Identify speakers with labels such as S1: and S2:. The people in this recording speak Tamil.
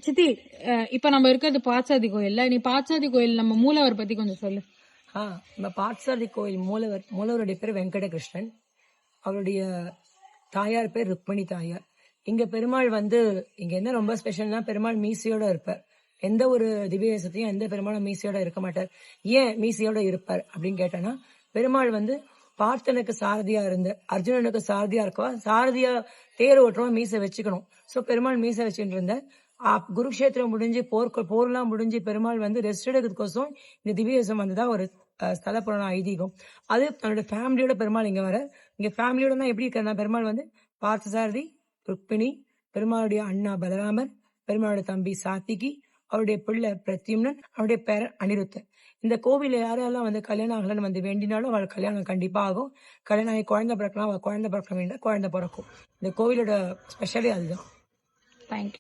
S1: சித்தி, இப்ப நம்ம இருக்கிறது பாட்சாதி கோயில்ல. நீ பாட்சாதி கோயில் நம்ம மூலவர் பத்தி கொஞ்சம் சொல்லு.
S2: நம்ம பாட்சாதி கோயில் மூலவருடைய பேர் வெங்கடகிருஷ்ணன். அவருடைய தாயார் பேர் ருக்மணி தாயார். இங்க பெருமாள் இங்க என்ன ரொம்ப ஸ்பெஷல்னா, பெருமாள் மீசையோட இருப்பார். எந்த ஒரு திவ்யதேசத்தையும் எந்த பெருமாளும் மீசையோட இருக்க மாட்டார். ஏன் மீசையோட இருப்பார் அப்படின்னு கேட்டோன்னா, பெருமாள் பார்த்தனுக்கு சாரதியா இருந்து அர்ஜுனனுக்கு சாரதியா இருக்கவா, சாரதியா தேர் ஓட்டுறவா மீசை வச்சுக்கணும். சோ பெருமாள் மீசை வச்சுட்டு இருந்த குருக்ஷேத்திரம் முடிஞ்சு போர்லாம் முடிஞ்சு பெருமாள் ரெஸ்ட் எடுக்கிறதுக்கோசம் இந்த திவ்யதேசம் வந்ததா ஒரு ஸ்தல புராண ஐதீகம். அது தன்னோட ஃபேமிலியோட பெருமாள் இங்க இங்க ஃபேமிலியோட எப்படி இருக்கிற பெருமாள் பார்த்தசாரதி, ருக்மிணி, பெருமாளுடைய அண்ணா பலராமர், பெருமாளுடைய தம்பி சாத்திகி, அவருடைய பிள்ளை பிரத்யும்னன், அவருடைய பேரன் அனிருத்தர். இந்த கோவில யாரெல்லாம் கல்யாணம் ஆகலன்னு வேண்டினாலும் அவள் கல்யாணம் கண்டிப்பா ஆகும். கல்யாணம் ஆகி குழந்தை பிறக்கலாம், அவள் குழந்தை பிறக்க வேண்டாம், குழந்தை பிறக்கும். இந்த கோவிலோட ஸ்பெஷலே அதுதான்.
S1: தேங்க்யூ.